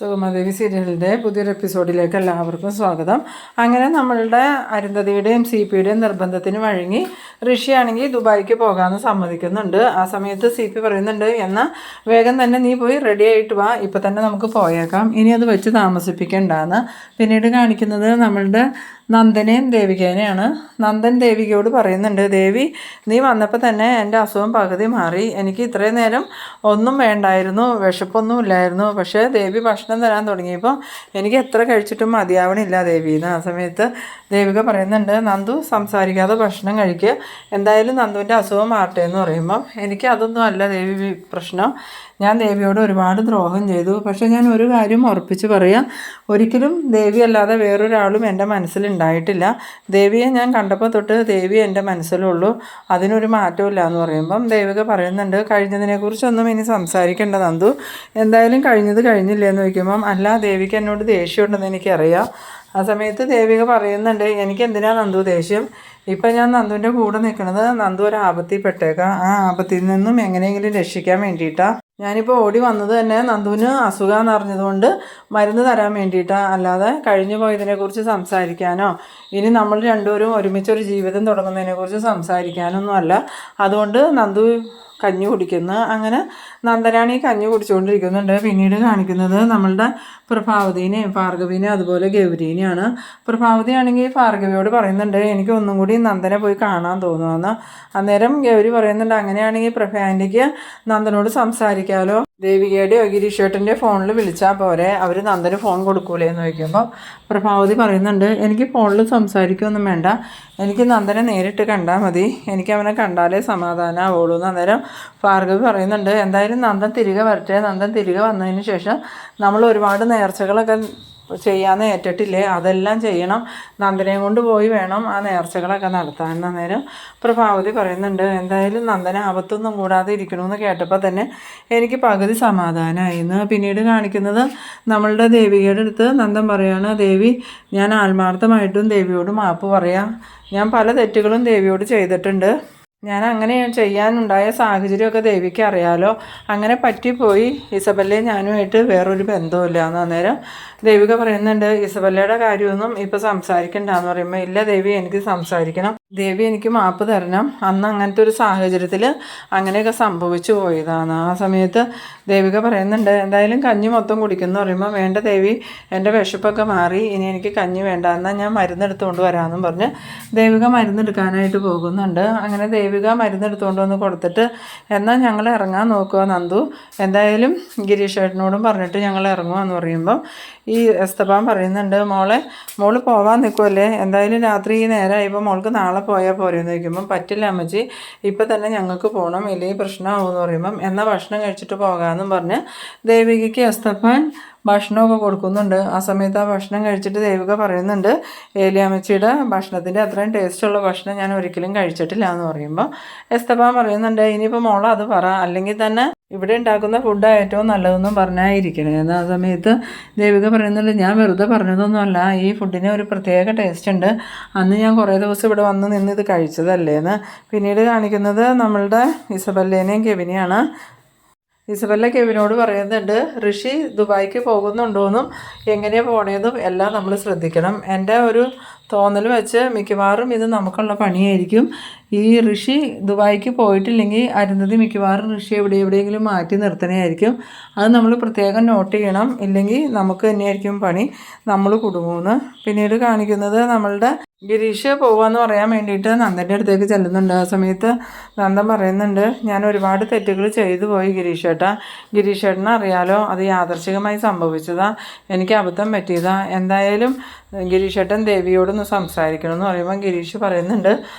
സുഗമദേവി സീരിയലിൻ്റെ പുതിയൊരു എപ്പിസോഡിലേക്ക് എല്ലാവർക്കും സ്വാഗതം. അങ്ങനെ നമ്മളുടെ അരുന്ധതിയുടെയും CPയുടെയും നിർബന്ധത്തിന് വഴങ്ങി ഋഷിയാണെങ്കിൽ ദുബായിക്ക് പോകാമെന്ന് സമ്മതിക്കുന്നുണ്ട്. ആ സമയത്ത് CP പറയുന്നുണ്ട്, എന്നാൽ വേഗം തന്നെ നീ പോയി റെഡി ആയിട്ട് വാ, ഇപ്പം തന്നെ നമുക്ക് പോയേക്കാം, ഇനി അത് വെച്ച് താമസിപ്പിക്കണ്ടെന്ന്. പിന്നീട് കാണിക്കുന്നത് നമ്മളുടെ നന്ദനെയും ദേവികേനെയാണ്. നന്ദൻ ദേവികയോട് പറയുന്നുണ്ട്, ദേവി നീ വന്നപ്പോൾ തന്നെ എൻ്റെ അസുഖം പകുതി മാറി, എനിക്ക് ഇത്രയും നേരം ഒന്നും വേണ്ടായിരുന്നു, വിശപ്പൊന്നും ഇല്ലായിരുന്നു, പക്ഷേ ദേവി ഭക്ഷണം തരാൻ തുടങ്ങിയപ്പോൾ എനിക്ക് എത്ര കഴിച്ചിട്ടും മതിയാവണില്ല ദേവിന്ന്. ആ സമയത്ത് ദേവിക പറയുന്നുണ്ട്, നന്ദു സംസാരിക്കാതെ ഭക്ഷണം കഴിക്കുക, എന്തായാലും നന്ദുവിൻ്റെ അസുഖം മാറട്ടെ എന്ന് പറയുമ്പോൾ എനിക്ക് അതൊന്നും അല്ല ദേവി പ്രശ്നം, ഞാൻ ദേവിയോട് ഒരുപാട് ദ്രോഹം ചെയ്തു, പക്ഷേ ഞാൻ ഒരു കാര്യം ഉറപ്പിച്ച് പറയാം, ഒരിക്കലും ദേവി അല്ലാതെ വേറൊരാളും എൻ്റെ മനസ്സിലുണ്ടായിട്ടില്ല, ദേവിയെ ഞാൻ കണ്ടപ്പോൾ തൊട്ട് ദേവി എൻ്റെ മനസ്സിലുള്ളൂ, അതിനൊരു മാറ്റമില്ല എന്ന് പറയുമ്പം ദേവിക പറയുന്നുണ്ട്, കഴിഞ്ഞതിനെക്കുറിച്ചൊന്നും ഇനി സംസാരിക്കേണ്ട നന്ദു, എന്തായാലും കഴിഞ്ഞത് കഴിഞ്ഞില്ലേ എന്ന് ചോദിക്കുമ്പം അല്ല ദേവിക്ക് എന്നോട് ദേഷ്യമുണ്ടെന്ന് എനിക്കറിയാം. ആ സമയത്ത് ദേവിക പറയുന്നുണ്ട്, എനിക്ക് എന്തിനാണ് നന്ദു ദേഷ്യം, ഇപ്പം ഞാൻ നന്ദുവിൻ്റെ കൂടെ നിൽക്കുന്നത് നന്ദു ഒരു ആപത്തിൽ പെട്ടേക്കാം, ആ ആപത്തിൽ നിന്നും എങ്ങനെയെങ്കിലും രക്ഷിക്കാൻ വേണ്ടിയിട്ടാണ് ഞാനിപ്പോൾ ഓടി വന്നത് തന്നെ നന്ദുവിന് അസുഖമെന്ന് അറിഞ്ഞതുകൊണ്ട് മരുന്ന് തരാൻ വേണ്ടിയിട്ടാണ്, അല്ലാതെ കഴിഞ്ഞു പോയതിനെക്കുറിച്ച് സംസാരിക്കാനോ ഇനി നമ്മൾ രണ്ടുപേരും ഒരുമിച്ചൊരു ജീവിതം തുടങ്ങുന്നതിനെക്കുറിച്ച് സംസാരിക്കാനൊന്നും അല്ല. അതുകൊണ്ട് നന്ദു കഞ്ഞി കുടിക്കുന്നു. അങ്ങനെ നന്ദനാണി കഞ്ഞി കുടിച്ചുകൊണ്ടിരിക്കുന്നുണ്ട്. പിന്നീട് കാണിക്കുന്നത് നമ്മളുടെ പ്രഭാവതിനെയും ഭാർഗവീനെയും അതുപോലെ ഗൗരീനെയാണ്. പ്രഭാവതി ആണെങ്കിൽ ഭാർഗവിയോട് പറയുന്നുണ്ട്, എനിക്ക് ഒന്നും കൂടി നന്ദനെ പോയി കാണാൻ തോന്നുമെന്ന്. അന്നേരം ഗൗരി പറയുന്നുണ്ട്, അങ്ങനെയാണെങ്കിൽ പ്രഭാൻ്റിക്ക് നന്ദനോട് സംസാരിക്കാമല്ലോ, ദേവികയുടെയോ ഗിരീഷേട്ടൻ്റെ ഫോണിൽ വിളിച്ചാൽ പോരെ, അവർ നന്ദന് ഫോൺ കൊടുക്കൂലേ എന്ന് ചോദിക്കുമ്പോൾ പ്രഭാവതി പറയുന്നുണ്ട്, എനിക്ക് ഫോണിൽ സംസാരിക്കുകയൊന്നും വേണ്ട, എനിക്ക് നന്ദനെ നേരിട്ട് കണ്ടാൽ മതി, എനിക്ക് അവനെ കണ്ടാലേ സമാധാനമാവുള്ളൂ എന്ന്. അന്നേരം ഭാർഗവി പറയുന്നുണ്ട്, എന്തായാലും നന്ദൻ തിരികെ വരട്ടെ, നന്ദൻ തിരികെ വന്നതിന് ശേഷം നമ്മൾ ഒരുപാട് നേർച്ചകളൊക്കെ ചെയ്യാമെന്ന് ഏറ്റിട്ടില്ലേ, അതെല്ലാം ചെയ്യണം, നന്ദനെയും കൊണ്ട് പോയി വേണം ആ നേർച്ചകളൊക്കെ നടത്താൻ. അന്നേരം പ്രഭാവതി പറയുന്നുണ്ട്, എന്തായാലും നന്ദന ആപത്തൊന്നും കൂടാതെ ഇരിക്കണമെന്ന് കേട്ടപ്പോൾ തന്നെ എനിക്ക് പകുതി സമാധാനമായിരുന്നു. പിന്നീട് കാണിക്കുന്നത് നമ്മളുടെ ദേവികയുടെ അടുത്ത് നന്ദൻ പറയാണ്, ദേവി ഞാൻ ആത്മാർത്ഥമായിട്ടും ദേവിയോട് മാപ്പ് പറയാം, ഞാൻ പല തെറ്റുകളും ദേവിയോട് ചെയ്തിട്ടുണ്ട്, ഞാൻ അങ്ങനെ ചെയ്യാനുണ്ടായ സാഹചര്യമൊക്കെ ദേവിക്ക് അറിയാലോ, അങ്ങനെ പറ്റിപ്പോയി, ഇസബല്ലയെ ഞാനുമായിട്ട് വേറൊരു ബന്ധമില്ല എന്ന്. അന്നേരം ദേവിക പറയുന്നുണ്ട്, ഇസബല്ലയുടെ കാര്യമൊന്നും ഇപ്പോൾ സംസാരിക്കണ്ടെന്ന് പറയുമ്പോൾ ഇല്ല ദേവി എനിക്ക് സംസാരിക്കണം, ദേവി എനിക്ക് മാപ്പ് തരണം, അന്ന് അങ്ങനത്തെ ഒരു സാഹചര്യത്തിൽ അങ്ങനെയൊക്കെ സംഭവിച്ചു പോയതാണ്. ആ സമയത്ത് ദേവിക പറയുന്നുണ്ട്, എന്തായാലും കഞ്ഞി മൊത്തം കുടിക്കുമെന്ന് പറയുമ്പോൾ വേണ്ട ദേവി എൻ്റെ വിശപ്പൊക്കെ മാറി, ഇനി എനിക്ക് കഞ്ഞി വേണ്ട, എന്നാൽ ഞാൻ മരുന്നെടുത്തുകൊണ്ട് വരാമെന്നും പറഞ്ഞ് ദേവിക മരുന്നെടുക്കാനായിട്ട് പോകുന്നുണ്ട്. അങ്ങനെ ദേവിക മരുന്നെടുത്തുകൊണ്ട് വന്ന് കൊടുത്തിട്ട് എന്നാൽ ഞങ്ങൾ ഇറങ്ങാൻ നോക്കുക നന്ദു, എന്തായാലും ഗിരീഷേട്ടനോടും പറഞ്ഞിട്ട് ഞങ്ങൾ ഇറങ്ങുകയെന്ന് പറയുമ്പം ഈ എസ്തപ്പാൻ പറയുന്നുണ്ട്, മോള് പോവാൻ നിൽക്കുമല്ലേ, എന്തായാലും രാത്രി ഈ നേരമായപ്പോൾ മോൾക്ക് നാളെ പോയാൽ പോരെയെന്ന് ചോദിക്കുമ്പം പറ്റില്ല അമ്മച്ചി, ഇപ്പം തന്നെ ഞങ്ങൾക്ക് പോകണം, ഇല്ലെങ്കിൽ പ്രശ്നമാകുമെന്ന് പറയുമ്പം എന്നാൽ ഭക്ഷണം കഴിച്ചിട്ട് പോകാമെന്നും പറഞ്ഞ് ദേവികയ്ക്ക് എസ്തപ്പാൻ ഭക്ഷണമൊക്കെ കൊടുക്കുന്നുണ്ട്. ആ സമയത്ത് ആ ഭക്ഷണം കഴിച്ചിട്ട് ദേവിക പറയുന്നുണ്ട്, ഏലിയാമ്മച്ചിയുടെ ഭക്ഷണത്തിൻ്റെ അത്രയും ടേസ്റ്റുള്ള ഭക്ഷണം ഞാൻ ഒരിക്കലും കഴിച്ചിട്ടില്ല എന്ന് പറയുമ്പോൾ എസ്തപ്പാൻ പറയുന്നുണ്ട്, ഇനിയിപ്പോൾ മോൾ അത് പറ, അല്ലെങ്കിൽ തന്നെ ഇവിടെ ഉണ്ടാക്കുന്ന ഫുഡ് ഏറ്റവും നല്ലതെന്നും പറഞ്ഞായിരിക്കണേ. ആ സമയത്ത് ദേവിക പറയുന്നുണ്ട്, ഞാൻ വെറുതെ പറഞ്ഞതൊന്നുമല്ല, ഈ ഫുഡിന് ഒരു പ്രത്യേക ടേസ്റ്റ് ഉണ്ട്, അന്ന് ഞാൻ കുറേ ദിവസം ഇവിടെ വന്ന് നിന്ന് ഇത് കഴിച്ചതല്ലേന്ന്. പിന്നീട് കാണിക്കുന്നത് നമ്മളുടെ ഇസബല്ലേനെയും കെവിനെയാണ്. ഇസബല്ല കെവിനോട് പറയുന്നുണ്ട്, ഋഷി ദുബായിക്ക് പോകുന്നുണ്ടോയെന്നും എങ്ങനെയാണ് പോണേന്നും എല്ലാം നമ്മൾ ശ്രദ്ധിക്കണം, എൻ്റെ ഒരു തോന്നൽ വെച്ച് മിക്കവാറും ഇത് നമുക്കുള്ള പണിയായിരിക്കും, ഈ ഋഷി ദുബായിക്ക് പോയിട്ടില്ലെങ്കിൽ അരുന്ധതി മിക്കവാറും ഋഷി എവിടെയെങ്കിലും മാറ്റി നിർത്തണമായിരിക്കും, അത് നമ്മൾ പ്രത്യേകം നോട്ട് ചെയ്യണം, ഇല്ലെങ്കിൽ നമുക്ക് തന്നെയായിരിക്കും പണി, നമ്മൾ കുടുങ്ങുമെന്ന്. പിന്നീട് കാണിക്കുന്നത് നമ്മളുടെ ഗിരീഷ് പോകാമെന്ന് പറയാൻ വേണ്ടിയിട്ട് നന്ദൻ്റെ അടുത്തേക്ക് ചെല്ലുന്നുണ്ട്. ആ സമയത്ത് നന്ദൻ പറയുന്നുണ്ട്, ഞാൻ ഒരുപാട് തെറ്റുകൾ ചെയ്തു പോയി ഗിരീഷേട്ടനെ അറിയാലോ, അത് യാദർച്ഛികമായി സംഭവിച്ചതാണ്, എനിക്ക് അബദ്ധം പറ്റിയതാണ്, എന്തായാലും ഗിരീഷേട്ടൻ ദേവിയോടൊന്ന് സംസാരിക്കണമെന്ന് പറയുമ്പോൾ ഗിരീഷ് പറയുന്നുണ്ട്,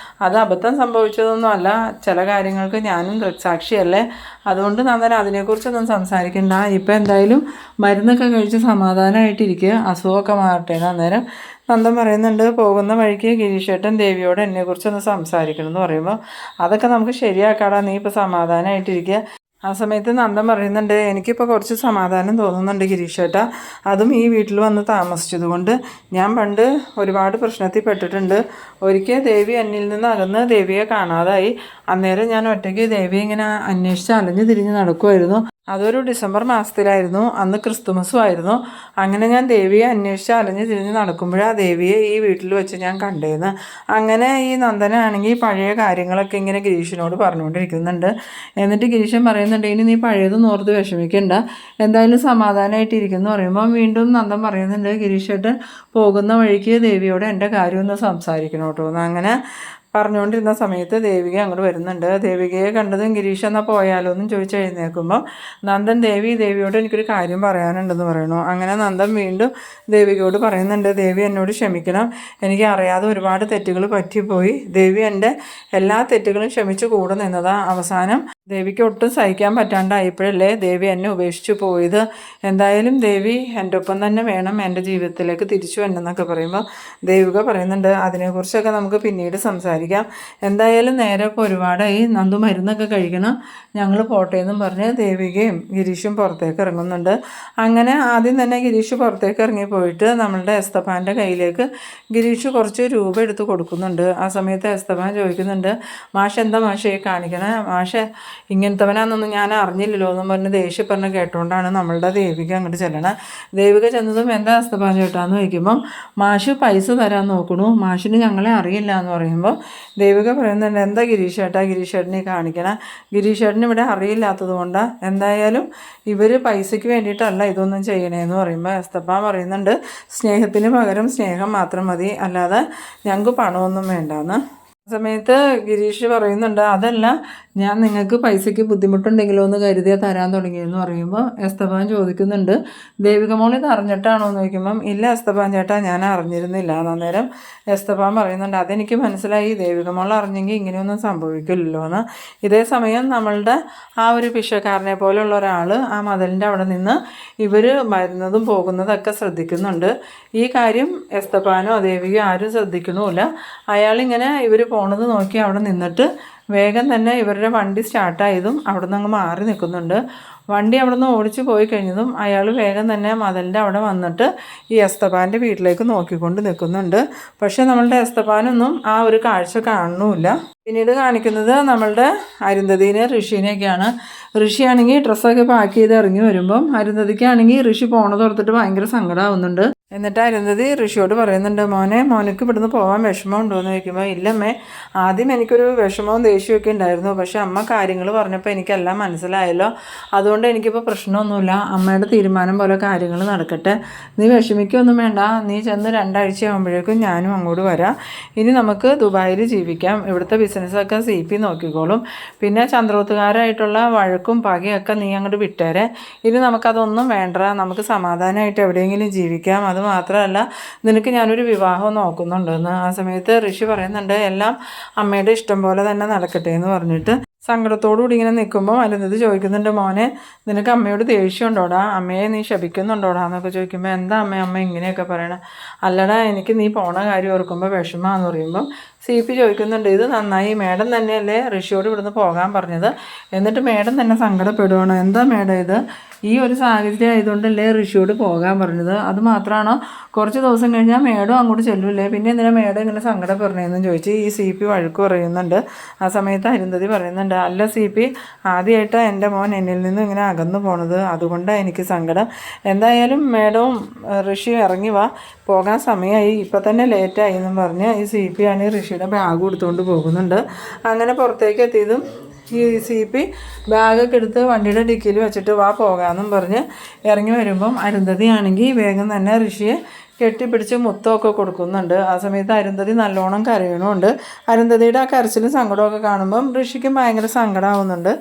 അത് അബദ്ധം സംഭവിച്ചതൊന്നും അല്ല, ചില കാര്യങ്ങൾക്ക് ഞാനും ദൃക്സാക്ഷിയല്ലേ, അതുകൊണ്ട് നന്ദൻ അതിനെക്കുറിച്ചൊന്നും സംസാരിക്കണ്ട, ഇപ്പം എന്തായാലും മരുന്നൊക്കെ കഴിച്ച് സമാധാനമായിട്ടിരിക്കുക, അസുഖമൊക്കെ മാറട്ടെ. അന്നേരം നന്ദൻ പറയുന്നുണ്ട്, പോകുന്ന വഴിക്ക് ഗിരീഷേട്ടൻ ദേവിയോട് എന്നെക്കുറിച്ചൊന്ന് സംസാരിക്കണം എന്ന് പറയുമ്പോൾ അതൊക്കെ നമുക്ക് ശരിയാക്കാടാ, നീ ഇപ്പോൾ സമാധാനമായിട്ടിരിക്കുക. ആ സമയത്ത് നന്ദൻ പറയുന്നുണ്ട്, എനിക്കിപ്പോൾ കുറച്ച് സമാധാനം തോന്നുന്നുണ്ട് ഗിരീഷേട്ടാ, അതും ഈ വീട്ടിൽ വന്ന് താമസിച്ചതുകൊണ്ട്, ഞാൻ പണ്ട് ഒരുപാട് പ്രശ്നത്തിൽ പെട്ടിട്ടുണ്ട്, ഒരിക്കൽ ദേവി എന്നിൽ നിന്ന് അകന്ന് ദേവിയെ കാണാതായി, അന്നേരം ഞാൻ ഒറ്റയ്ക്ക് ദേവിയെ ഇങ്ങനെ അന്വേഷിച്ച് അലഞ്ഞു തിരിഞ്ഞ് നടക്കുമായിരുന്നു, അതൊരു ഡിസംബർ മാസത്തിലായിരുന്നു. അന്ന് ക്രിസ്തുമസും ആയിരുന്നു. അങ്ങനെ ഞാൻ ദേവിയെ അന്വേഷിച്ച് അലഞ്ഞ് തിരിഞ്ഞ് നടക്കുമ്പോഴാണ് ദേവിയെ ഈ വീട്ടിൽ വെച്ച് ഞാൻ കണ്ടേന്ന്. അങ്ങനെ ഈ നന്ദനാണെങ്കിൽ പഴയ കാര്യങ്ങളൊക്കെ ഇങ്ങനെ ഗിരീഷിനോട് പറഞ്ഞുകൊണ്ടിരിക്കുന്നുണ്ട്. എന്നിട്ട് ഗിരീശൻ പറയുന്നുണ്ട്, ഇനി നീ പഴയത് നോർത്ത് വിഷമിക്കണ്ട, എന്തായാലും സമാധാനമായിട്ട് ഇരിക്കുന്നു പറയുമ്പോൾ വീണ്ടും നന്ദൻ പറയുന്നുണ്ട്, ഗിരീഷേട്ടൻ പോകുന്ന വഴിക്ക് ദേവിയോട് എൻ്റെ കാര്യം ഒന്ന് സംസാരിക്കണം കേട്ടോ എന്ന്. അങ്ങനെ പറഞ്ഞുകൊണ്ടിരുന്ന സമയത്ത് ദേവിക അങ്ങോട്ട് വരുന്നുണ്ട്. ദേവികയെ കണ്ടതും ഗിരീഷ് എന്നാൽ പോയാലോ എന്നും ചോദിച്ച് എഴുന്നേൽക്കുമ്പോൾ നന്ദൻ ദേവിയോട് എനിക്കൊരു കാര്യം പറയാനുണ്ടെന്ന് പറയണു. അങ്ങനെ നന്ദൻ വീണ്ടും ദേവികയോട് പറയുന്നുണ്ട്, ദേവി എന്നോട് ക്ഷമിക്കണം, എനിക്ക് അറിയാതെ ഒരുപാട് തെറ്റുകൾ പറ്റിപ്പോയി. ദേവി എൻ്റെ എല്ലാ തെറ്റുകളും ക്ഷമിച്ച് കൂടെ നിന്നതാ. അവസാനം ദേവിക്ക് ഒട്ടും സഹിക്കാൻ പറ്റാണ്ടായപ്പോഴല്ലേ ദേവി എന്നെ ഉപേക്ഷിച്ച് പോയത്. എന്തായാലും ദേവി എൻ്റെ ഒപ്പം തന്നെ വേണം എൻ്റെ ജീവിതത്തിലേക്ക് തിരിച്ചു വരണമെന്നൊക്കെ പറയുമ്പോൾ ദേവിക പറയുന്നുണ്ട്, അതിനെക്കുറിച്ചൊക്കെ നമുക്ക് പിന്നീട് സംസാരിക്കാം. എന്തായാലും നേരമൊക്കെ ഒരുപാടായി, നന്ദു മരുന്നൊക്കെ കഴിക്കണം, ഞങ്ങൾ പോട്ടെ എന്നും പറഞ്ഞ് ദേവികയും ഗിരീഷും പുറത്തേക്ക് ഇറങ്ങുന്നുണ്ട്. അങ്ങനെ ആദ്യം തന്നെ ഗിരീഷ് പുറത്തേക്ക് ഇറങ്ങിപ്പോയിട്ട് നമ്മളുടെ എസ്തപ്പാൻ്റെ കയ്യിലേക്ക് ഗിരീഷ് കുറച്ച് രൂപ എടുത്ത് കൊടുക്കുന്നുണ്ട്. ആ സമയത്ത് എസ്തപ്പാൻ ചോദിക്കുന്നുണ്ട്, മാഷ് എന്താ മാഷേ കാണിക്കണേ, മാഷ് ഇങ്ങനത്തവനാണെന്നൊന്നും ഞാൻ അറിഞ്ഞില്ലല്ലോ എന്നും പറഞ്ഞ് ദേഷ്യപ്പറഞ്ഞ് കേട്ടുകൊണ്ടാണ് നമ്മളുടെ ദേവിക അങ്ങോട്ട് ചെല്ലണം. ദേവിക ചെന്നതും എന്താ എസ്തപ്പാൻ ചേട്ടാന്ന് ചോദിക്കുമ്പം മാഷ് പൈസ തരാൻ നോക്കണു, മാഷിന് ഞങ്ങളെ അറിയില്ല എന്ന് പറയുമ്പോൾ ദേവിക പറയുന്നുണ്ട്, എന്താ ഗിരീഷേട്ടനെ കാണിക്കണം, ഗിരീഷേട്ടന് ഇവിടെ അറിയില്ലാത്തത് കൊണ്ടാണ്, എന്തായാലും ഇവർ പൈസയ്ക്ക് വേണ്ടിയിട്ടല്ല ഇതൊന്നും ചെയ്യണേന്ന് പറയുമ്പോൾ എസ്തപ്പാൻ പറയുന്നുണ്ട്, സ്നേഹത്തിന് പകരം സ്നേഹം മാത്രം മതി, അല്ലാതെ ഞങ്ങൾക്ക് പണമൊന്നും വേണ്ടാന്ന്. ആ സമയത്ത് ഗിരീഷ് പറയുന്നുണ്ട്, അതല്ല ഞാൻ നിങ്ങൾക്ക് പൈസയ്ക്ക് ബുദ്ധിമുട്ടുണ്ടെങ്കിലോ എന്ന് കരുതിയാൽ തരാൻ തുടങ്ങിയെന്ന് പറയുമ്പോൾ എസ്തപ്പാൻ ചോദിക്കുന്നുണ്ട്, ദേവിക മോൾ ഇത് അറിഞ്ഞിട്ടാണോ എന്ന് ചോദിക്കുമ്പം ഇല്ല എസ്തപ്പാൻ ചേട്ടാ, ഞാൻ അറിഞ്ഞിരുന്നില്ല. അന്നേരം എസ്തപ്പാൻ പറയുന്നുണ്ട്, അതെനിക്ക് മനസ്സിലായി, ദേവിക മോൾ അറിഞ്ഞെങ്കിൽ ഇങ്ങനെയൊന്നും സംഭവിക്കില്ലല്ലോ എന്ന്. ഇതേ സമയം നമ്മളുടെ ആ ഒരു പിശക്കാരനെ പോലെയുള്ള ഒരാൾ ആ മതിലിൻ്റെ അവിടെ നിന്ന് ഇവർ വരുന്നതും പോകുന്നതൊക്കെ ശ്രദ്ധിക്കുന്നുണ്ട്. ഈ കാര്യം എസ്തപ്പാനോ ദേവികയോ ആരും ശ്രദ്ധിക്കണമില്ല. അയാളിങ്ങനെ ഇവർ പോണത് നോക്കി അവിടെ നിന്നിട്ട് വേഗം തന്നെ ഇവരുടെ വണ്ടി സ്റ്റാർട്ടായതും അവിടെ നിന്ന് അങ്ങ് മാറി നിൽക്കുന്നുണ്ട്. വണ്ടി അവിടെ നിന്ന് ഓടിച്ചു പോയി കഴിഞ്ഞതും അയാൾ വേഗം തന്നെ മതിലിൻ്റെ അവിടെ വന്നിട്ട് ഈ എസ്തപ്പാൻ്റെ വീട്ടിലേക്ക് നോക്കിക്കൊണ്ട് നിൽക്കുന്നുണ്ട്. പക്ഷേ നമ്മളുടെ എസ്തപ്പാനൊന്നും ആ ഒരു കാഴ്ച കാണുന്നുമില്ല. പിന്നീട് കാണിക്കുന്നത് നമ്മളുടെ അരുന്ധതിനെ ഋഷിനെയൊക്കെയാണ്. ഋഷിയാണെങ്കിൽ ഡ്രസ്സൊക്കെ പാക്ക് ചെയ്ത് ഇറങ്ങി വരുമ്പം അരുന്ധതിക്കാണെങ്കിൽ ഋഷി പോണത് ഓർത്തിട്ട് ഭയങ്കര സങ്കടമാവുന്നുണ്ട്. എന്നിട്ട് അരുന്ധതി ഋഷിയോട് പറയുന്നുണ്ട്, മോനക്ക് ഇവിടുന്ന് പോകാൻ വിഷമം ഉണ്ടോ എന്ന് ചോദിക്കുമ്പോൾ ഇല്ലമ്മേ, ആദ്യം എനിക്കൊരു വിഷമവും ദേഷ്യമൊക്കെ ഉണ്ടായിരുന്നു, പക്ഷെ അമ്മ കാര്യങ്ങൾ പറഞ്ഞപ്പോൾ എനിക്കെല്ലാം മനസ്സിലായല്ലോ, അതുകൊണ്ട് എനിക്കിപ്പോൾ പ്രശ്നമൊന്നുമില്ല, അമ്മയുടെ തീരുമാനം പോലെ കാര്യങ്ങൾ നടക്കട്ടെ, നീ വിഷമിക്കൊന്നും വേണ്ട, നീ ചെന്ന് 2 ആഴ്ചയാകുമ്പോഴേക്കും ഞാനും അങ്ങോട്ട് വരാം, ഇനി നമുക്ക് ദുബായിൽ ജീവിക്കാം, ഇവിടുത്തെ ബിസിനസ്സൊക്കെ CP നോക്കിക്കോളും, പിന്നെ ചന്ദ്രോത്തുകാരായിട്ടുള്ള വഴക്കും പകയൊക്കെ നീ അങ്ങോട്ട് വിട്ടേരെ, ഇനി നമുക്കതൊന്നും വേണ്ട, നമുക്ക് സമാധാനമായിട്ട് എവിടെയെങ്കിലും ജീവിക്കാം, അത് മാത്രമല്ല നിനക്ക് ഞാനൊരു വിവാഹം നോക്കുന്നുണ്ടെന്ന്. ആ സമയത്ത് ഋഷി പറയുന്നുണ്ട്, എല്ലാം അമ്മയുടെ ഇഷ്ടം പോലെ തന്നെ നടക്കട്ടെ എന്ന് പറഞ്ഞിട്ട് സങ്കടത്തോടുകൂടി ഇങ്ങനെ നിൽക്കുമ്പോൾ അരുന്ധതി ചോദിക്കുന്നുണ്ട്, മോനെ നിനക്ക് അമ്മയോട് ദേഷ്യം ഉണ്ടോടാ, അമ്മയെ നീ ശപിക്കുന്നുണ്ടോടാ എന്നൊക്കെ ചോദിക്കുമ്പോൾ എന്താ അമ്മ ഇങ്ങനെയൊക്കെ പറയണേ, അല്ലടാ എനിക്ക് നീ പോണ കാര്യം ഓർക്കുമ്പോൾ വിഷമാന്ന് പറയുമ്പം CP ചോദിക്കുന്നുണ്ട്, ഇത് നന്നായി, മേഡം തന്നെയല്ലേ ഋഷിയോട് ഇവിടുന്ന് പോകാൻ പറഞ്ഞത്, എന്നിട്ട് മേഡം തന്നെ സങ്കടപ്പെടുവാണോ, എന്താ മേഡം ഇത്, ഈ ഒരു സാഹചര്യം ആയതുകൊണ്ടല്ലേ ഋഷിയോട് പോകാൻ പറഞ്ഞത്, അത് മാത്രമാണോ, കുറച്ച് ദിവസം കഴിഞ്ഞാൽ മേഡം അങ്ങോട്ട് ചെല്ലൂല്ലേ, പിന്നെ എന്തിനാ മേഡം ഇങ്ങനെ സങ്കടപ്പെടുന്നതെന്നും ചോദിച്ച് ഈ CP വഴക്ക് പറയുന്നുണ്ട്. ആ സമയത്ത് അരുന്ധതി പറയുന്നുണ്ട്, അല്ല CP, ആദ്യമായിട്ടാണ് എൻ്റെ മോൻ എന്നിൽ നിന്ന് ഇങ്ങനെ അകന്നു പോണത്, അതുകൊണ്ടാണ് എനിക്ക് സങ്കടം, എന്തായാലും മേഡവും ഋഷിയും ഇറങ്ങി വാ, പോകാൻ സമയമായി, ഇപ്പം തന്നെ ലേറ്റായി എന്നും പറഞ്ഞ് ഈ CP ആണ് ഋഷിയുടെ ബാഗ് കൊടുത്തുകൊണ്ട് പോകുന്നുണ്ട്. അങ്ങനെ പുറത്തേക്ക് എത്തിയതും ഈ CP ബാഗൊക്കെ എടുത്ത് വണ്ടിയുടെ ഡിക്കിയിൽ വെച്ചിട്ട് വാ പോകാമെന്നും പറഞ്ഞ് ഇറങ്ങി വരുമ്പം അരുന്ധതി ആണെങ്കിൽ വേഗം തന്നെ ഋഷിയെ കെട്ടിപ്പിടിച്ച് മുത്തമൊക്കെ കൊടുക്കുന്നുണ്ട്. ആ സമയത്ത് അരുന്ധതി നല്ലോണം കരയണമുണ്ട്. അരുന്ധതിയുടെ ആ കരച്ചിലും സങ്കടമൊക്കെ കാണുമ്പം ഋഷിക്കും ഭയങ്കര സങ്കടമാവുന്നുണ്ട്.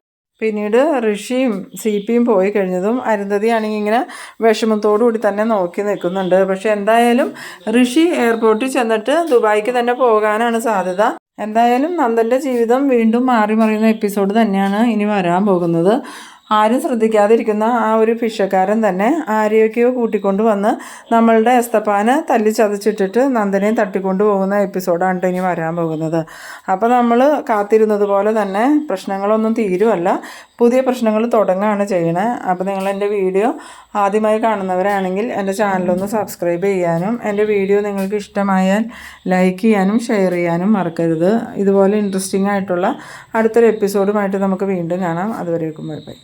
പിന്നീട് ഋഷിയും CPയും പോയി കഴിഞ്ഞതും അരുന്ധതി ആണെങ്കിൽ ഇങ്ങനെ വിഷമത്തോടു കൂടി തന്നെ നോക്കി നിൽക്കുന്നുണ്ട്. പക്ഷെ എന്തായാലും ഋഷി എയർപോർട്ടിൽ ചെന്നിട്ട് ദുബായിക്ക് തന്നെ പോകാനാണ് സാധ്യത. എന്തായാലും നന്ദൻ്റെ ജീവിതം വീണ്ടും മാറി മറിയുന്ന എപ്പിസോഡ് തന്നെയാണ് ഇനി വരാൻ പോകുന്നത്. ആരും ശ്രദ്ധിക്കാതിരിക്കുന്ന ആ ഒരു ഭിക്ഷക്കാരൻ തന്നെ ആരെയൊക്കെയോ കൂട്ടിക്കൊണ്ട് വന്ന് നമ്മളുടെ എസ്തപ്പാനെ തല്ലി ചതച്ചിട്ടിട്ട് നന്ദനെ തട്ടിക്കൊണ്ടു പോകുന്ന എപ്പിസോഡാണ് ഇനി വരാൻ പോകുന്നത്. അപ്പോൾ നമ്മൾ കാത്തിരുന്നത് പോലെ തന്നെ പ്രശ്നങ്ങളൊന്നും തീരുമല്ല, പുതിയ പ്രശ്നങ്ങൾ തുടങ്ങുകയാണ് ചെയ്യണേ. അപ്പോൾ നിങ്ങൾ എൻ്റെ വീഡിയോ ആദ്യമായി കാണുന്നവരാണെങ്കിൽ എൻ്റെ ചാനലൊന്ന് സബ്സ്ക്രൈബ് ചെയ്യാനും എൻ്റെ വീഡിയോ നിങ്ങൾക്ക് ഇഷ്ടമായാൽ ലൈക്ക് ചെയ്യാനും ഷെയർ ചെയ്യാനും മറക്കരുത്. ഇതുപോലെ ഇൻട്രസ്റ്റിംഗ് ആയിട്ടുള്ള അടുത്തൊരു എപ്പിസോഡുമായിട്ട് നമുക്ക് വീണ്ടും കാണാം. അതുവരേക്കും ബൈ ബൈ.